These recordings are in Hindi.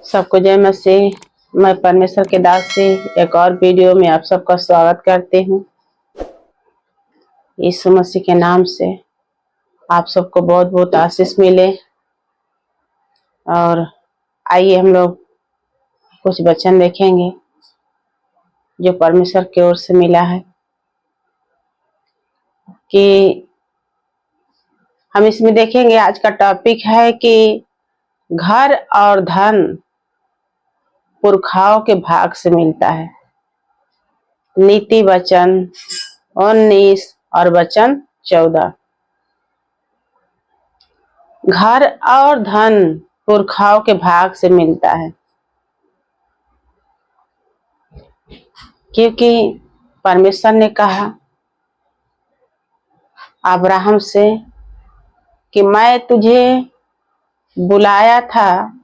सबको जय मसीह। मैं परमेश्वर के दास से एक और वीडियो में आप सबका स्वागत करती हूँ। यीशु मसीह के नाम से आप सबको बहुत बहुत आशीष मिले। और आइए हम लोग कुछ वचन देखेंगे जो परमेश्वर की ओर से मिला है, कि हम इसमें देखेंगे। आज का टॉपिक है कि घर और धन पुरखाओं के भाग से मिलता है। नीति वचन 19 और वचन 14। घर और धन पुरखाओं के भाग से मिलता है, क्योंकि परमेश्वर ने कहा अब्राहम से कि मैं तुझे बुलाया था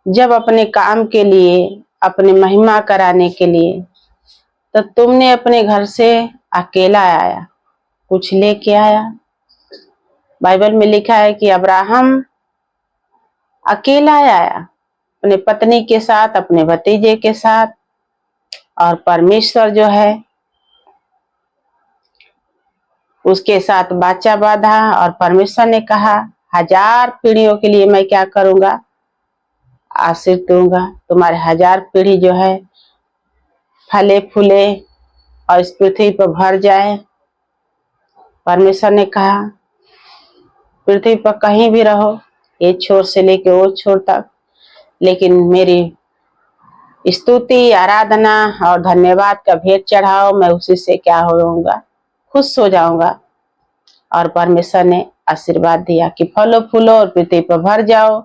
जब अपने काम के लिए, अपनी महिमा कराने के लिए, तो तुमने अपने घर से अकेला आया, कुछ लेके आया। बाइबल में लिखा है कि अब्राहम अकेला आया, अपने पत्नी के साथ, अपने भतीजे के साथ, और परमेश्वर जो है उसके साथ बाचा बांधा। और परमेश्वर ने कहा 1000 पीढ़ियों के लिए मैं क्या करूंगा, आशीष दूंगा। तुम्हारे 1000 पीढ़ी जो है फले फूले और इस पृथ्वी पर भर जाए। परमेश्वर ने कहा पृथ्वी पर कहीं भी रहो, ये छोर से लेके वो छोर तक, लेकिन मेरी स्तुति, आराधना और धन्यवाद का भेंट चढ़ाओ, मैं उसी से क्या होऊंगा, खुश हो जाऊंगा। और परमेश्वर ने आशीर्वाद दिया कि फलो फूलो और पृथ्वी पर भर जाओ।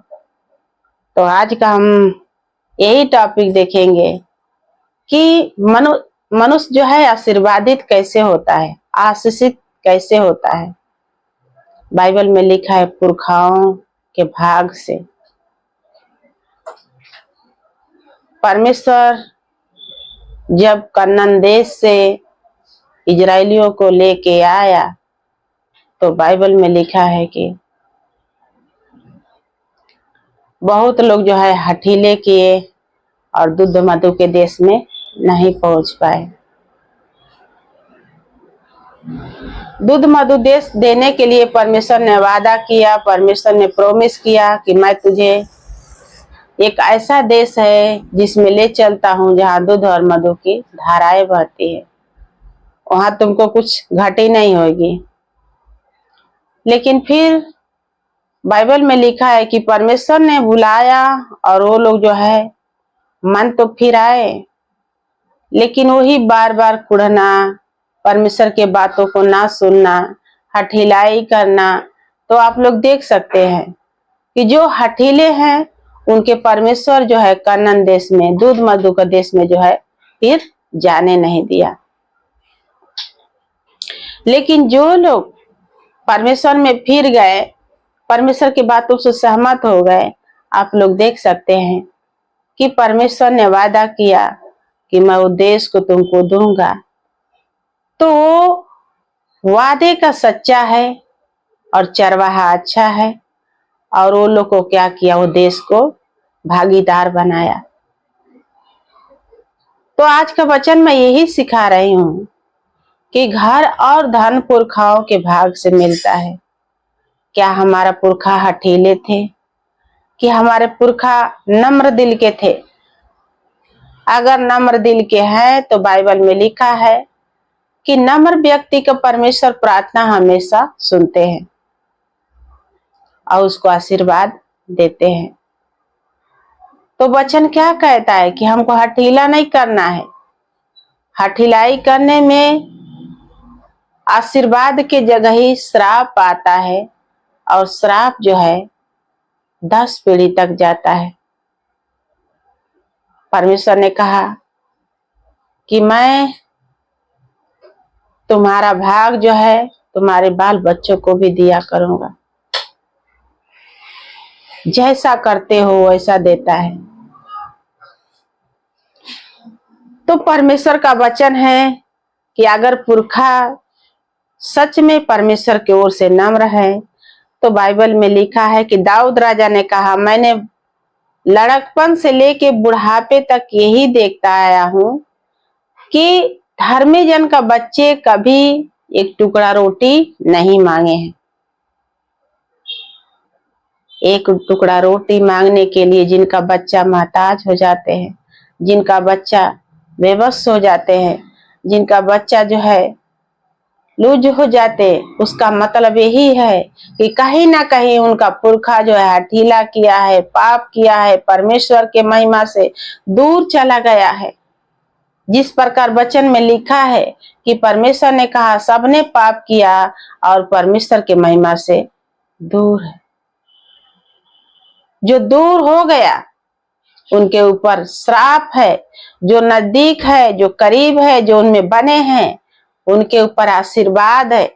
तो आज का हम यही टॉपिक देखेंगे कि मनुष्य जो है आशीर्वादित कैसे होता है, आशीषित कैसे होता है। बाइबल में लिखा है पुरखाओं के भाग से। परमेश्वर जब कनान देश से इजरायलियों को लेके आया, तो बाइबल में लिखा है कि बहुत लोग जो है हठीले किए और दूध मधु के देश में नहीं पहुंच पाए। दूध मधु देश देने के लिए परमेश्वर ने वादा किया, परमेश्वर ने प्रॉमिस किया कि मैं तुझे एक ऐसा देश है जिसमें ले चलता हूं जहां दूध और मधु की धाराएं बहती है, वहां तुमको कुछ घटी नहीं होगी। लेकिन फिर बाइबल में लिखा है कि परमेश्वर ने बुलाया और वो लोग जो है मन तो फिर आए, लेकिन वही बार बार कुढ़ना, परमेश्वर के बातों को ना सुनना, हठीलाई करना। तो आप लोग देख सकते हैं कि जो हठीले हैं उनके परमेश्वर जो है कनान देश में, दूध मधु का देश में जो है फिर जाने नहीं दिया। लेकिन जो लोग परमेश्वर में फिर गए, परमेश्वर की बातों से सहमत हो गए, आप लोग देख सकते हैं कि परमेश्वर ने वादा किया कि मैं वो देश को तुमको दूंगा। तो वादे का सच्चा है और चरवाहा अच्छा है, और वो लोग को क्या किया, वो देश को भागीदार बनाया। तो आज का वचन मैं यही सिखा रही हूँ कि घर और धन पुरखाओं के भाग से मिलता है। क्या हमारा पुरखा हठीले थे कि हमारे पुरखा नम्र दिल के थे? अगर नम्र दिल के हैं तो बाइबल में लिखा है कि नम्र व्यक्ति का परमेश्वर प्रार्थना हमेशा सुनते हैं और उसको आशीर्वाद देते हैं। तो वचन क्या कहता है कि हमको हठीला नहीं करना है। हठीलाई करने में आशीर्वाद के जगह ही श्राप आता है, और श्राप जो है 10 पीढ़ी तक जाता है। परमेश्वर ने कहा कि मैं तुम्हारा भाग जो है तुम्हारे बाल बच्चों को भी दिया करूंगा, जैसा करते हो वैसा देता है। तो परमेश्वर का वचन है कि अगर पुरखा सच में परमेश्वर की ओर से नम्र है, तो बाइबल में लिखा है कि दाऊद राजा ने कहा मैंने लड़कपन से लेके बुढ़ापे तक यही देखता आया हूं कि धर्मी जन का बच्चे कभी एक टुकड़ा रोटी नहीं मांगे हैं। एक टुकड़ा रोटी मांगने के लिए जिनका बच्चा मोहताज हो जाते हैं, जिनका बच्चा बेबस हो जाते हैं, जिनका बच्चा जो है लूज हो जाते, उसका मतलब यही है कि कहीं ना कहीं उनका पुरखा जो है हठीला किया है, पाप किया है, परमेश्वर के महिमा से दूर चला गया है। जिस प्रकार वचन में लिखा है कि परमेश्वर ने कहा सबने पाप किया और परमेश्वर के महिमा से दूर है। जो दूर हो गया उनके ऊपर श्राप है, जो नजदीक है, जो करीब है, जो उनमें बने हैं, उनके ऊपर आशीर्वाद है।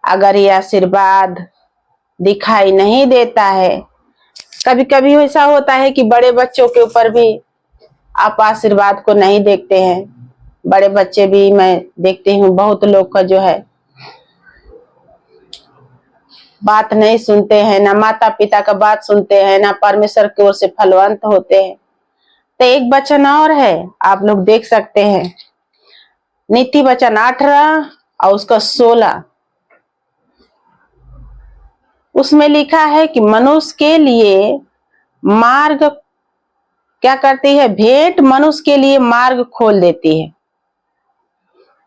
अगर ये आशीर्वाद दिखाई नहीं देता है, कभी कभी ऐसा होता है कि बड़े बच्चों के ऊपर भी आप आशीर्वाद को नहीं देखते हैं। बड़े बच्चे भी मैं देखती हूँ बहुत लोग का जो है बात नहीं सुनते हैं, ना माता पिता का बात सुनते हैं, ना परमेश्वर की ओर से फलवंत होते हैं। तो एक वचन और है, आप लोग देख सकते हैं, नीति वचन 18 और उसका 16, उसमें लिखा है कि मनुष्य के लिए मार्ग क्या करती है, भेंट मनुष्य के लिए मार्ग खोल देती है।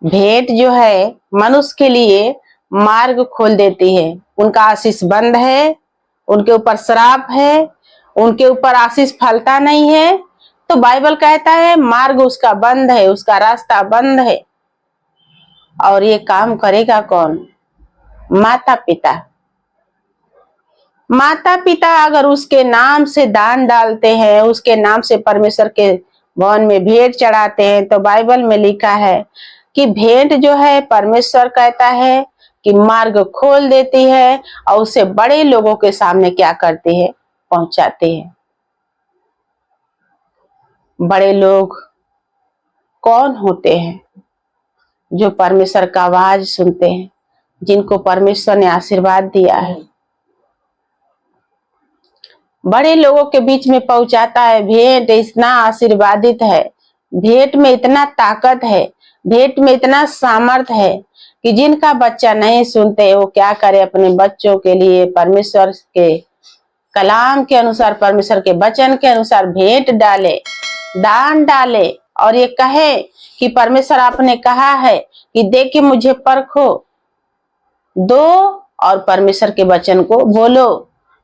भेंट जो है मनुष्य के लिए मार्ग खोल देती है। उनका आशीष बंद है, उनके ऊपर श्राप है, उनके ऊपर आशीष फलता नहीं है। तो बाइबल कहता है मार्ग उसका बंद है, उसका रास्ता बंद है। और ये काम करेगा कौन? माता पिता। माता पिता अगर उसके नाम से दान डालते हैं, उसके नाम से परमेश्वर के भवन में भेंट चढ़ाते हैं, तो बाइबल में लिखा है कि भेंट जो है परमेश्वर कहता है कि मार्ग खोल देती है और उसे बड़े लोगों के सामने क्या करती है, पहुंचाती है। बड़े लोग कौन होते हैं? जो परमेश्वर का आवाज सुनते हैं, जिनको परमेश्वर ने आशीर्वाद दिया है। बड़े लोगों के बीच में पहुंचाता है। भेंट इतना आशीर्वादित है, भेंट में इतना ताकत है, भेंट में इतना सामर्थ है कि जिनका बच्चा नहीं सुनते वो क्या करे, अपने बच्चों के लिए परमेश्वर के कलाम के अनुसार, परमेश्वर के वचन के अनुसार भेंट डाले, दान डाले और ये कहे कि परमेश्वर आपने कहा है कि देख के मुझे परखो, दो और परमेश्वर के वचन को बोलो।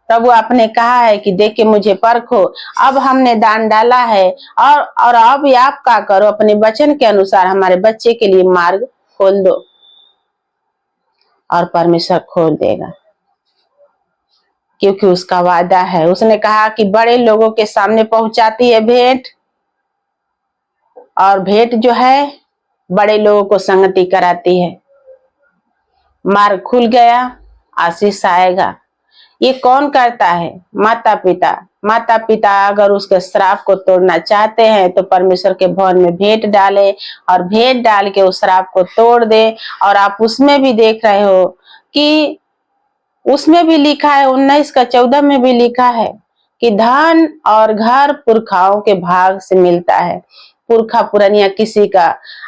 प्रभु आपने कहा है कि देख के मुझे परखो। अब हमने दान डाला है और अब आप क्या करो, अपने वचन के अनुसार हमारे बच्चे के लिए मार्ग खोल दो। और परमेश्वर खोल देगा, क्योंकि उसका वादा है। उसने कहा कि बड़े लोगों के सामने पहुंचाती है भेंट, और भेंट जो है बड़े लोगों को संगति कराती है। मार्ग खुल गया, आशीष आएगा। ये कौन करता है? माता पिता। माता पिता अगर उसके श्राप को तोड़ना चाहते हैं तो परमेश्वर के भवन में भेंट डाले और भेंट डाल के उस श्राप को तोड़ दे। और आप उसमें भी देख रहे हो कि उसमें भी लिखा है, 19:14 में भी लिखा है कि धन और घर पुरखाओं के भाग से मिलता है। पुरखा पुरनिया किसी का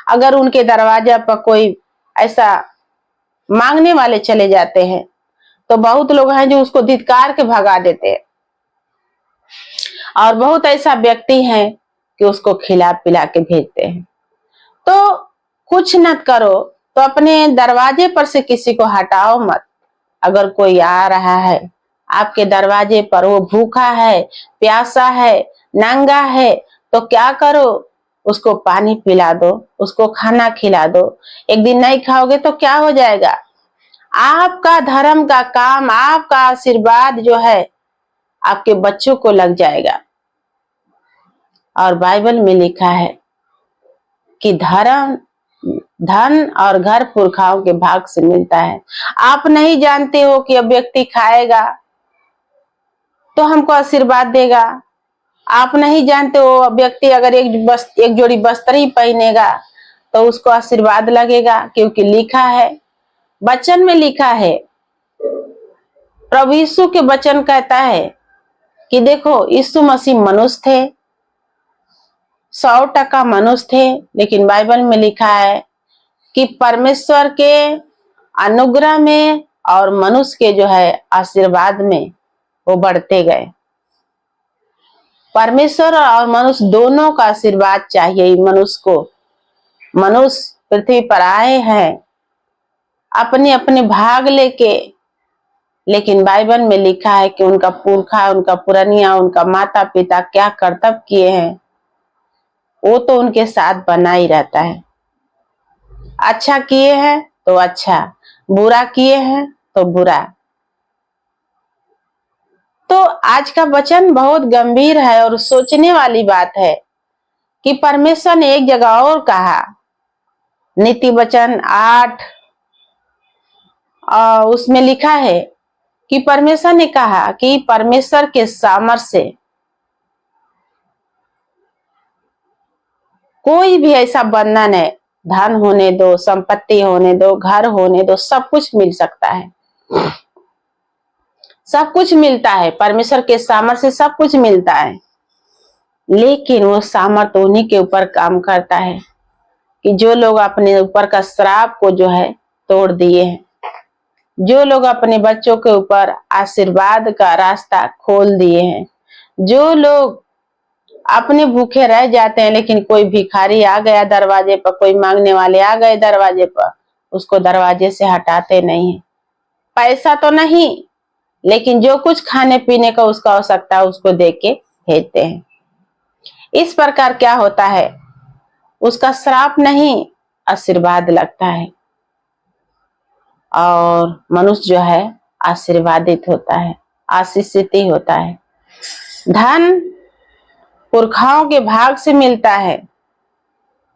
अगर उनके दरवाजा पर कोई ऐसा मांगने वाले चले जाते हैं तो बहुत लोग हैं जो उसको धिक्कार के भगा देते हैं, और बहुत ऐसा व्यक्ति है कि उसको खिला पिला के भेजते हैं। तो कुछ न करो तो अपने दरवाजे पर से किसी को हटाओ मत। अगर कोई आ रहा है आपके दरवाजे पर, वो भूखा है, प्यासा है, नंगा है, तो क्या करो, उसको पानी पिला दो, उसको खाना खिला दो। एक दिन नहीं खाओगे तो क्या हो जाएगा? आपका धर्म का काम, आपका आशीर्वाद जो है आपके बच्चों को लग जाएगा। और बाइबल में लिखा है कि धर्म, धन और घर पुरखाओं के भाग से मिलता है। आप नहीं जानते हो कि अब व्यक्ति खाएगा तो हमको आशीर्वाद देगा। आप नहीं जानते हो व्यक्ति अगर एक जोड़ी वस्त्र ही पहनेगा तो उसको आशीर्वाद लगेगा, क्योंकि लिखा है, वचन में लिखा है। प्रभु यीशु के वचन कहता है कि देखो यीशु मसीह मनुष्य थे, 100% मनुष्य थे, लेकिन बाइबल में लिखा है कि परमेश्वर के अनुग्रह में और मनुष्य के जो है आशीर्वाद में वो बढ़ते गए। परमेश्वर और मनुष्य दोनों का आशीर्वाद चाहिए मनुष्य को। मनुष्य पृथ्वी पर आए हैं अपने अपने भाग लेके, लेकिन बाइबल में लिखा है कि उनका पुरखा, उनका पुरनिया, उनका माता पिता क्या कर्तव्य किए हैं वो तो उनके साथ बना ही रहता है। अच्छा किए हैं तो अच्छा, बुरा किए हैं तो बुरा। तो आज का वचन बहुत गंभीर है और सोचने वाली बात है कि परमेश्वर ने एक जगह और कहा, नीति वचन 8 उसमें लिखा है कि परमेश्वर ने कहा कि परमेश्वर के सामर्थ्य से कोई भी ऐसा बंधन है, धन होने दो, संपत्ति होने दो, घर होने दो, सब कुछ मिल सकता है। सब कुछ मिलता है, परमेश्वर के सामर्थ्य से सब कुछ मिलता है, लेकिन वो सामर्थ्य उन्हीं के ऊपर काम करता है कि जो लोग अपने ऊपर का श्राप को जो है तोड़ दिए हैं, जो लोग अपने बच्चों के ऊपर आशीर्वाद का रास्ता खोल दिए हैं, जो लोग अपने भूखे रह जाते हैं लेकिन कोई भिखारी आ गया दरवाजे पर, कोई मांगने वाले आ गए दरवाजे पर, उसको दरवाजे से हटाते नहीं है। पैसा तो नहीं, लेकिन जो कुछ खाने पीने का उसका आवश्यकता है उसको दे के भेजते हैं। इस प्रकार क्या होता है, उसका श्राप नहीं आशीर्वाद लगता है और मनुष्य जो है आशीर्वादित होता है, आशीषित ही होता है। धन पुरखाओं के भाग से मिलता है।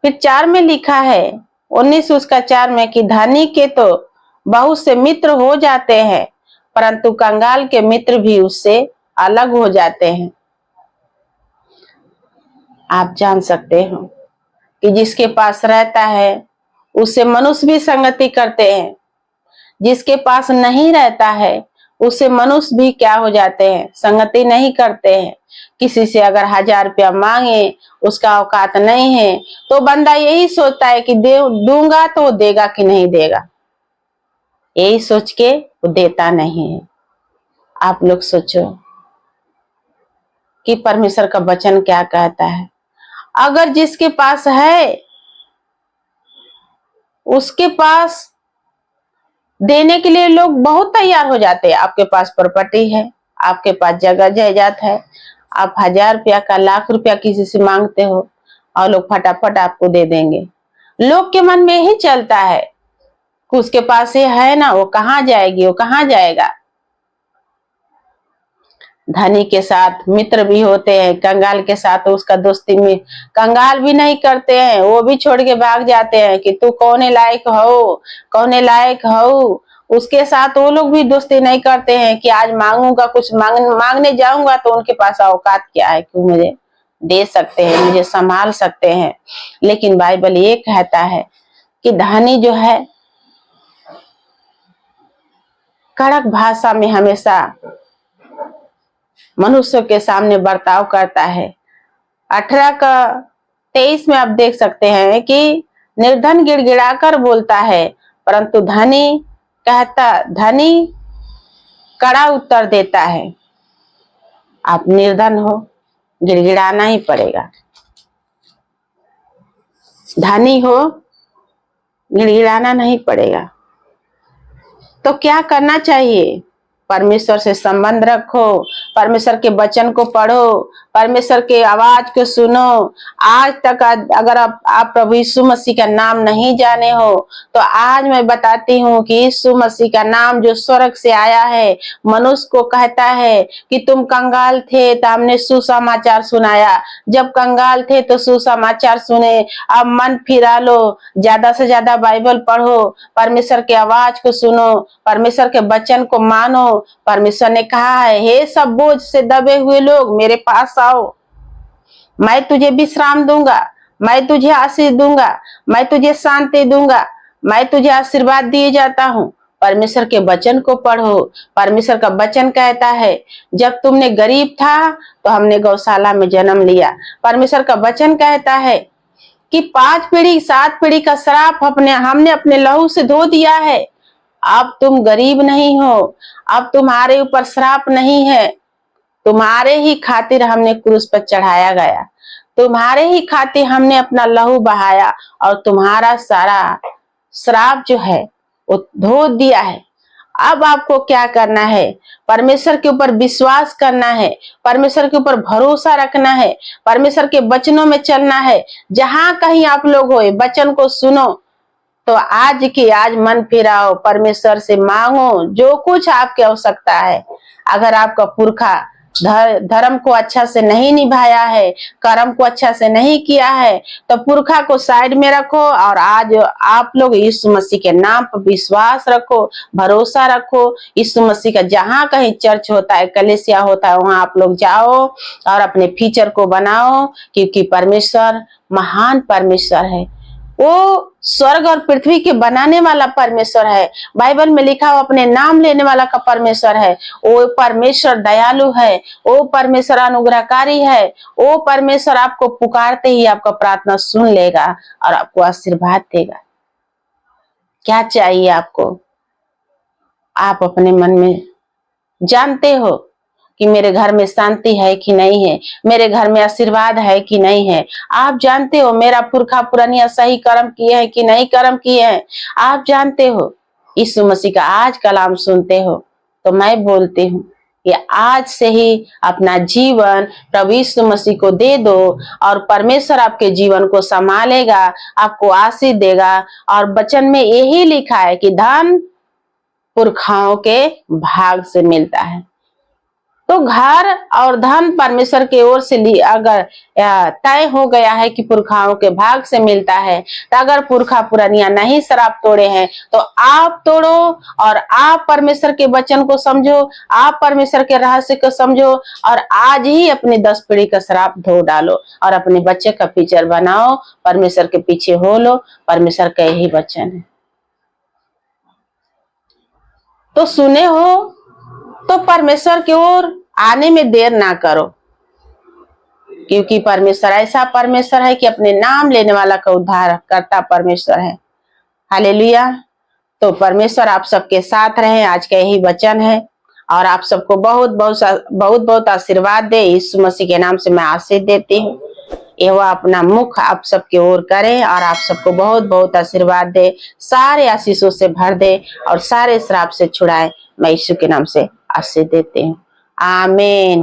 फिर 4 में लिखा है, 19 उसका 4 में कि धनी के तो बहुत से मित्र हो जाते हैं, परंतु कंगाल के मित्र भी उससे अलग हो जाते हैं। आप जान सकते हो कि जिसके पास रहता है उससे मनुष्य भी संगति करते हैं, जिसके पास नहीं रहता है उससे मनुष्य भी क्या हो जाते हैं, संगति नहीं करते हैं। किसी से अगर 1000 रुपया मांगे, उसका औकात नहीं है, तो बंदा यही सोचता है कि दूंगा तो वो देगा कि नहीं देगा, यही सोच के वो देता नहीं है। आप लोग सोचो कि परमेश्वर का वचन क्या कहता है। अगर जिसके पास है उसके पास देने के लिए लोग बहुत तैयार हो जाते हैं। आपके पास प्रॉपर्टी है, आपके पास जगह जायदाद है, आप 1000 रुपया का, लाख रुपया किसी से मांगते हो और लोग फटाफट आपको दे देंगे। लोग के मन में यही चलता है कि उसके पास ये है ना, वो कहाँ जाएगी, वो कहाँ जाएगा। धनी के साथ मित्र भी होते हैं, कंगाल के साथ उसका दोस्ती में कंगाल भी नहीं करते हैं, वो भी छोड़ के भाग जाते हैं कि तू कौने लायक हो, कौने लायक हो। उसके साथ वो लोग भी दोस्ती नहीं करते हैं कि आज मांगूंगा, कुछ मांगने जाऊंगा तो उनके पास औकात क्या है कि मुझे दे सकते हैं, मुझे संभाल सकते हैं। लेकिन बाइबल ये कहता है कि धनी जो है कड़क भाषा में हमेशा मनुष्य के सामने बर्ताव करता है। 18 का 23 में आप देख सकते हैं कि निर्धन गिड़गिड़ाकर बोलता है, परंतु धनी कड़ा उत्तर देता है। आप निर्धन हो, गिड़गिड़ाना ही पड़ेगा। धनी हो, गिड़गिड़ाना नहीं पड़ेगा। तो क्या करना चाहिए? परमेश्वर से संबंध रखो, परमेश्वर के वचन को पढ़ो, परमेश्वर के आवाज को सुनो। आज तक अगर आप प्रभु यीशु मसीह का नाम नहीं जाने हो तो आज मैं बताती हूँ कि यीशु मसीह का नाम जो स्वर्ग से आया है, मनुष्य को कहता है कि तुम कंगाल थे तो हमने सुसमाचार सुनाया, जब कंगाल थे तो सुसमाचार सुने। अब मन फिरा लो, ज्यादा से ज्यादा बाइबल पढ़ो, परमेश्वर के आवाज को सुनो, परमेश्वर के वचन को मानो। परमेश्वर ने कहा है, हे सब बोझ से दबे हुए लोग मेरे पास आओ, मैं तुझे विश्राम दूंगा, मैं तुझे आशीष दूंगा, मैं तुझे शांति दूंगा, मैं तुझे आशीर्वाद दिए जाता हूँ। परमेश्वर के वचन को पढ़ो। परमेश्वर का वचन कहता है जब तुमने गरीब था तो हमने गौशाला में जन्म लिया। परमेश्वर का वचन कहता है कि 5 पीढ़ी 7 पीढ़ी का श्राप हमने अपने लहू से धो दिया है। अब तुम गरीब नहीं हो, अब तुम्हारे ऊपर श्राप नहीं है। तुम्हारे ही खातिर हमने क्रूस पर चढ़ाया गया, तुम्हारे ही खातिर हमने अपना लहू बहाया और तुम्हारा सारा श्राप जो है वो धो दिया है। अब आपको क्या करना है? परमेश्वर के ऊपर विश्वास करना है, परमेश्वर के ऊपर भरोसा रखना है, परमेश्वर के वचनों में चलना है। जहां कहीं आप लोग हो वचन को सुनो तो आज की आज मन फिराओ, परमेश्वर से मांगो जो कुछ आपकी आवश्यकता है। अगर आपका पुरखा धर्म को अच्छा से नहीं निभाया है, कर्म को अच्छा से नहीं किया है, तो पुरखा को साइड में रखो और आज आप लोग यीशु मसीह के नाम पर विश्वास रखो, भरोसा रखो। यीशु मसीह का जहां कहीं चर्च होता है, कलीसिया होता है, वहां आप लोग जाओ और अपने फ्यूचर को बनाओ, क्योंकि परमेश्वर महान परमेश्वर है। वो स्वर्ग और पृथ्वी के बनाने वाला परमेश्वर है। बाइबल में लिखा हुआ अपने नाम लेने वाला का परमेश्वर है। वो परमेश्वर दयालु है, वो परमेश्वर अनुग्रहकारी है, वो परमेश्वर आपको पुकारते ही आपका प्रार्थना सुन लेगा और आपको आशीर्वाद देगा। क्या चाहिए आपको? आप अपने मन में जानते हो कि मेरे घर में शांति है कि नहीं है, मेरे घर में आशीर्वाद है कि नहीं है। आप जानते हो मेरा पुरखा पुरानिया सही कर्म किए हैं कि नहीं कर्म किए हैं। आप जानते हो यीशु मसीह का आज कलाम सुनते हो। तो मैं बोलती हूँ कि आज से ही अपना जीवन प्रभु यीशु मसीह को दे दो और परमेश्वर आपके जीवन को संभालेगा, आपको आशीष देगा। और वचन में यही लिखा है कि धन पुरखाओं के भाग से मिलता है। तो घर और धन परमेश्वर की ओर से अगर तय हो गया है कि पुरखाओं के भाग से मिलता है, तो अगर पुरखा पुरानिया नहीं श्राप तोड़े हैं तो आप तोड़ो और आप परमेश्वर के वचन को समझो, आप परमेश्वर के रहस्य को समझो और आज ही अपनी 10 पीढ़ी का श्राप धो डालो और अपने बच्चे का फ्यूचर बनाओ। परमेश्वर के पीछे हो लो, परमेश्वर का यही वचन है। तो सुने हो तो परमेश्वर की ओर आने में देर ना करो, क्योंकि परमेश्वर ऐसा परमेश्वर है कि अपने नाम लेने वाला का उद्धार करता परमेश्वर है। हालेलुया। तो परमेश्वर आप सबके साथ रहे। आज का यही वचन है और आप सबको बहुत बहुत आशीर्वाद दे। यीशु मसीह के नाम से मैं आशीष देती हूँ। यह अपना मुख आप सबके ओर करे और आप सबको बहुत बहुत आशीर्वाद दे, सारे आशीषों से भर दे और सारे श्राप से छुड़ाए। मैं यीशु के नाम से आशीष देती हूँ। आमीन।